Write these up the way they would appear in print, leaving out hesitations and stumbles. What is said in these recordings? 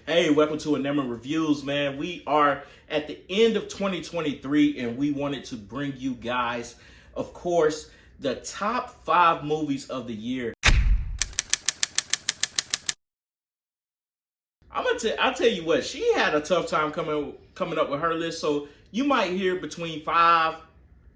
Hey, welcome to Enema Reviews, man. We are at the end of 2023, and we wanted to bring you guys, of course, the top 5 movies of the year. I'll tell you what, she had a tough time coming up with her list, so you might hear between 5,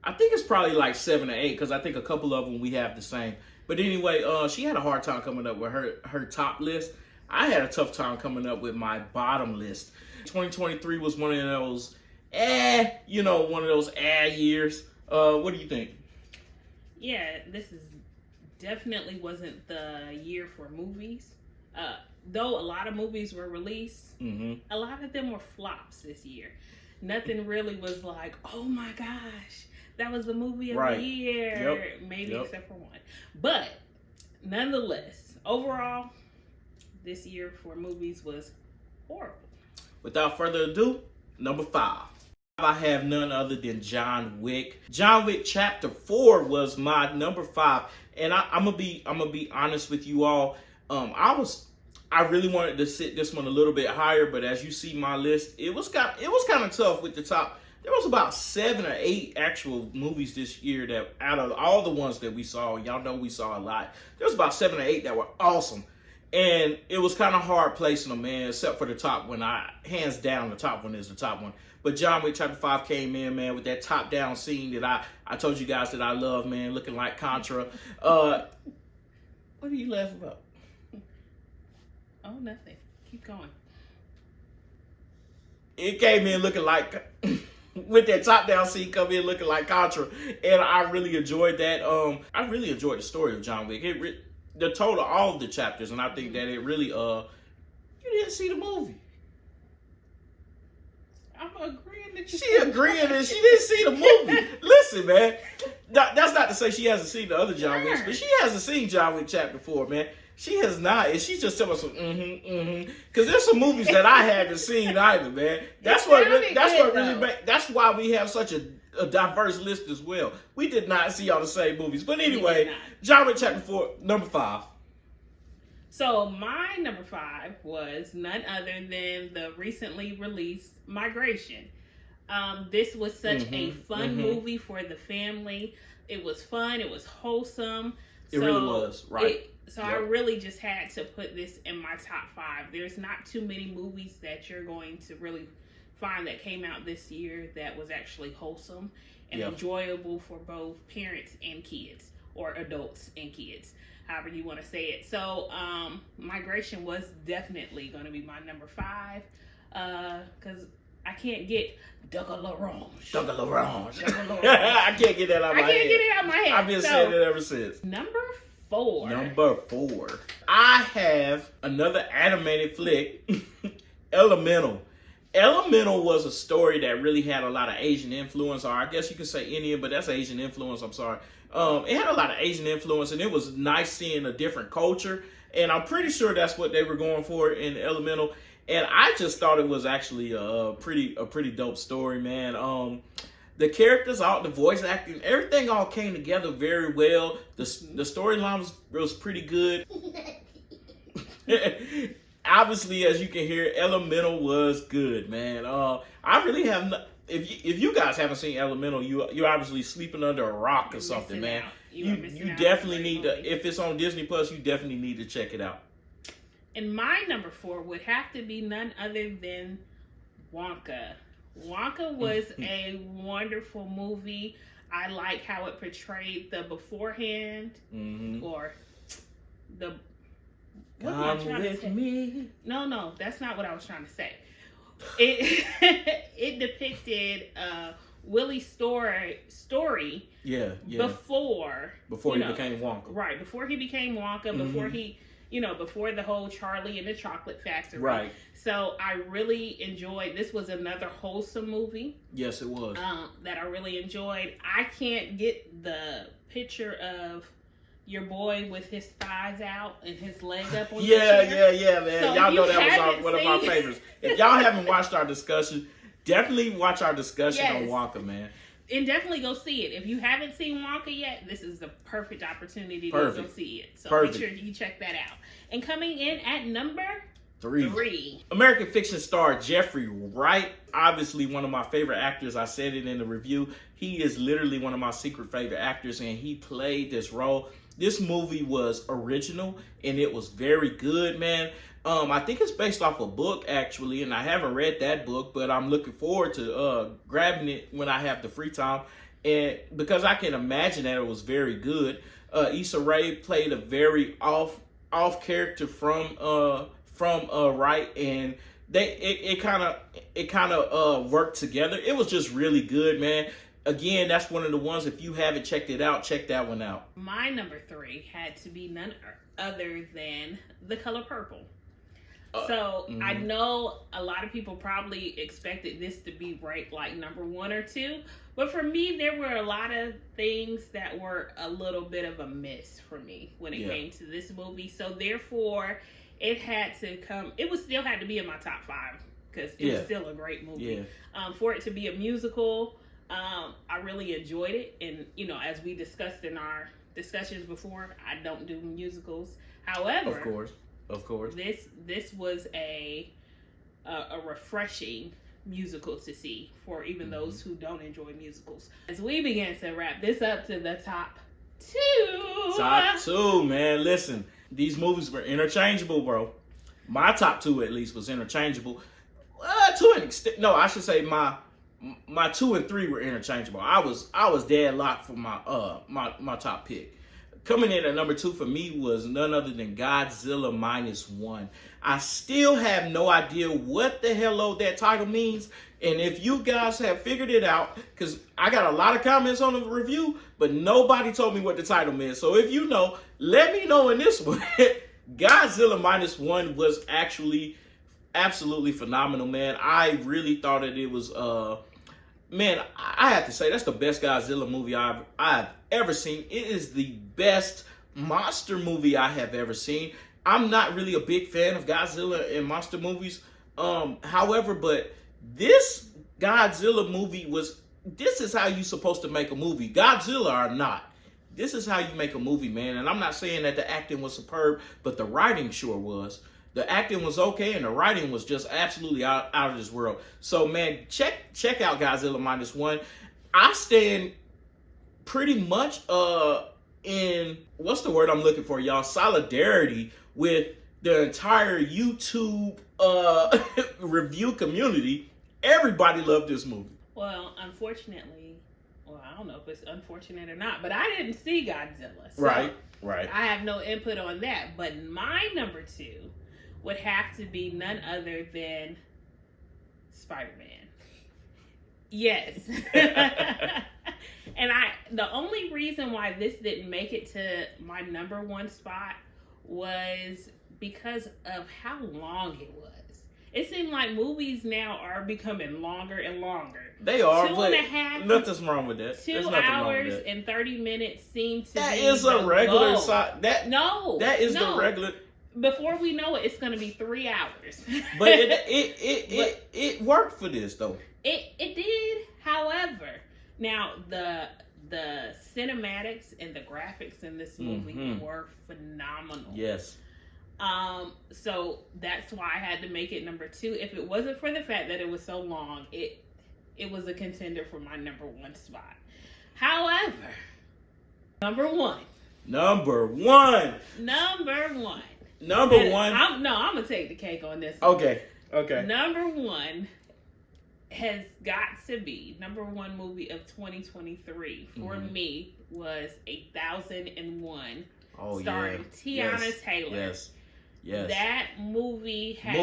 I think it's probably like 7 or 8, because I think a couple of them we have the same. But anyway, she had a hard time coming up with her top list. I had a tough time coming up with my bottom list. 2023 was one of those years. What do you think? Yeah, this is definitely wasn't the year for movies. Though a lot of movies were released, a lot of them were flops this year. Nothing really was like, oh my gosh, that was the movie of the year. Maybe except for one. But nonetheless, overall, this year for movies was horrible. Without further ado, number 5. I have none other than John Wick. John Wick Chapter 4 was my number 5, and I'm gonna be honest with you all. I really wanted to sit this one a little bit higher, but as you see my list, it was kind of tough with the top. There was about 7 or 8 actual movies this year that, out of all the ones that we saw, y'all know we saw a lot. There was about 7 or 8 that were awesome, and it was kind of hard placing them, man. Except for the top one, hands down, the top one is the top one. But John Wick Chapter 5 came in, man, with that top-down scene that I told you guys that I love, man, looking like Contra. What are you laughing about? Oh, nothing. Keep going. It came in looking like, with that top-down scene, come in looking like Contra, and I really enjoyed that. I really enjoyed the story of John Wick. The total, all of the chapters, and I think that it really, you didn't see the movie. I'm agreeing that she agreeing that she didn't see the movie. Listen, man, that's not to say she hasn't seen the other John Wicks, but she hasn't seen John Wick Chapter 4, man. She has not, and she's just telling us some because there's some movies that I haven't seen either, man. That's why we have such a diverse list as well. We did not see all the same movies, but anyway, John Wick Chapter 4, number 5. So my number 5 was none other than the recently released Migration. This was such a fun movie for the family. It was fun. It was wholesome. It really was, right. I really just had to put this in my top 5. There's not too many movies that you're going to really find that came out this year that was actually wholesome and enjoyable for both parents and kids, or adults and kids, however you want to say it. So Migration was definitely going to be my number 5 because I can't get Dougal L'Orange. I can't get that out of my head. I can't get it out of my head. I've been saying it ever since. Number 4. I have another animated flick, Elemental. Elemental was a story that really had a lot of Asian influence, or I guess you could say Indian, but that's Asian influence, I'm sorry. It had a lot of Asian influence, and it was nice seeing a different culture, and I'm pretty sure that's what they were going for in Elemental, and I just thought it was actually a pretty dope story, man. The characters, the voice acting, everything all came together very well. The storyline was pretty good. Obviously, as you can hear, Elemental was good, man. I really have not. If you guys haven't seen Elemental, you're obviously sleeping under a rock or something, man. You definitely need to. If it's on Disney Plus, you definitely need to check it out. And my number 4 would have to be none other than Wonka. Wonka was a wonderful movie. I like how it portrayed the beforehand, or the. What am I trying to say? Me. No, that's not what I was trying to say. It depicted Willie's story. Yeah. Before he became Wonka. Right, before he became Wonka, before he, before the whole Charlie and the Chocolate Factory. Right. So I really enjoyed. This was another wholesome movie. Yes, it was. That I really enjoyed. I can't get the picture of your boy with his thighs out and his leg up on the chair. Yeah, man. So y'all know that was one of my favorites. If y'all haven't watched our discussion, definitely watch our discussion on Wonka, man. And definitely go see it. If you haven't seen Wonka yet, this is the perfect opportunity to go see it. So make sure you check that out. And coming in at number 3. American Fiction star Jeffrey Wright, obviously one of my favorite actors. I said it in the review. He is literally one of my secret favorite actors, and he played this role. This movie was original, and it was very good, man. I think it's based off a book, actually, and I haven't read that book, but I'm looking forward to grabbing it when I have the free time, and because I can imagine that it was very good. Issa Rae played a very off character from Wright, and it kind of worked together. It was just really good, man. Again, that's one of the ones, if you haven't checked it out, check that one out. My number 3 had to be none other than The Color Purple. I know a lot of people probably expected this to be ranked like number 1 or 2, but for me, there were a lot of things that were a little bit of a miss for me when it came to this movie. So therefore, it still had to be in my top 5 because it was still a great movie. For it to be a musical, I really enjoyed it, and as we discussed in our discussions before, I don't do musicals. However, of course, this was a refreshing musical to see for even those who don't enjoy musicals. As we begin to wrap this up to the top 2. Top 2, man. Listen, these movies were interchangeable, bro. My top 2 at least was interchangeable. To an extent, no, I should say my 2 and 3 were interchangeable. I was deadlocked for my top pick. Coming in at number 2 for me was none other than Godzilla -1. I still have no idea what the hell that title means. And if you guys have figured it out, because I got a lot of comments on the review, but nobody told me what the title meant. So if you know, let me know in this one. Godzilla -1 was actually absolutely phenomenal, man. I really thought that it was, man, I have to say, that's the best Godzilla movie I've ever seen. It is the best monster movie I have ever seen. I'm not really a big fan of Godzilla and monster movies. However, but this Godzilla movie this is how you're supposed to make a movie. Godzilla or not. This is how you make a movie, man. And I'm not saying that the acting was superb, but the writing sure was. The acting was okay, and the writing was just absolutely out of this world. So, man, check out Godzilla -1. I stand pretty much in, what's the word I'm looking for, y'all? Solidarity with the entire YouTube review community. Everybody loved this movie. Well, unfortunately, I don't know if it's unfortunate or not, but I didn't see Godzilla. So Right. I have no input on that. But my number 2 would have to be none other than Spider-Man. Yes. And the only reason why this didn't make it to my number 1 spot was because of how long it was. It seemed like movies now are becoming longer and longer. They are, 2.5. Nothing's wrong with that. 2 hours and 30 minutes seem to that be is a regular size. That is the regular. Before we know it, it's going to be 3 hours. But it worked for this though. It did. However, now the cinematics and the graphics in this movie were phenomenal. Yes. So that's why I had to make it number 2. If it wasn't for the fact that it was so long, it was a contender for my number 1 spot. However, number 1. Number one. I'm gonna take the cake on this one. Okay. Number 1 has got to be number 1 movie of 2023 for me was 1001, starring Tiana Taylor. Yes. That movie has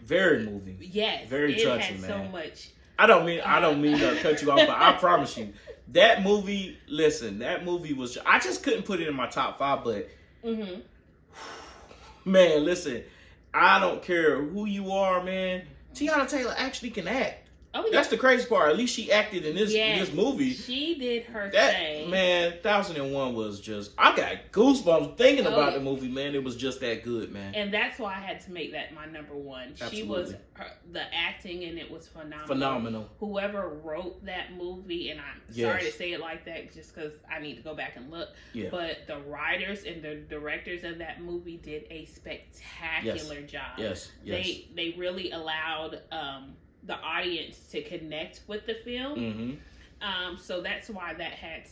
very moving. Yes, very touching, had man. So much. I don't mean to cut you off, but I promise you, that movie. Listen, that movie was. I just couldn't put it in my top 5, but man, listen, I don't care who you are, man. Tiana Taylor actually can act. Oh, yeah. That's the crazy part. At least she acted in this movie. She did her That thing. man, 1001 was just. I got goosebumps thinking about the movie, man. It was just that good, man. And that's why I had to make that my number one. Absolutely. She was the acting in it was phenomenal. Phenomenal. Whoever wrote that movie, and I'm sorry to say it like that, just because I need to go back and look. Yeah. But the writers and the directors of that movie did a spectacular job. Yes. They really allowed the audience to connect with the film. Mm-hmm. So that's why that hands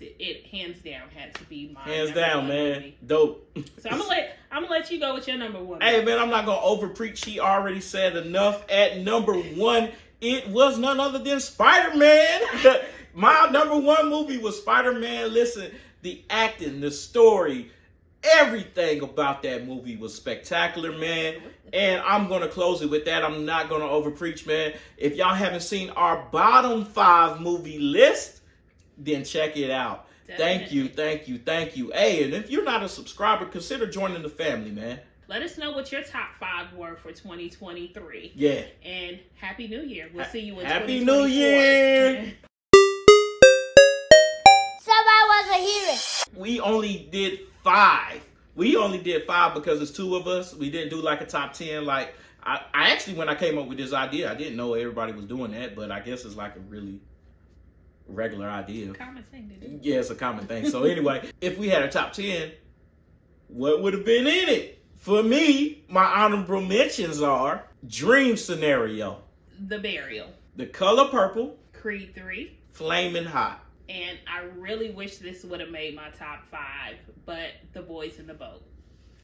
down had to be my hands down, man. Movie. Dope. So I'm gonna let you go with your number one. Hey, man, I'm not gonna over preach. She already said enough. At number one, it was none other than Spider-Man. My number one movie was Spider-Man. Listen, the acting, the story, everything about that movie was spectacular, man. And I'm going to close it with that. I'm not going to overpreach, man. If y'all haven't seen our bottom 5 movie list, then check it out. Definitely. Thank you. Hey, and if you're not a subscriber, consider joining the family, man. Let us know what your top 5 were for 2023. Yeah. And Happy New Year. We'll see you in Happy 2024. New Year. Somebody was a hero. We only did 5. We only did 5 because it's 2 of us. We didn't do like a top 10. Like I actually, when I came up with this idea, I didn't know everybody was doing that, but I guess it's like a really regular idea. Common thing to do. Yeah, it's a common thing. So anyway, if we had a top 10, what would have been in it? For me, my honorable mentions are Dream Scenario, The Burial, The Color Purple, Creed 3, Flamin' Hot. and I really wish this would have made my top 5, but The Boys in the Boat.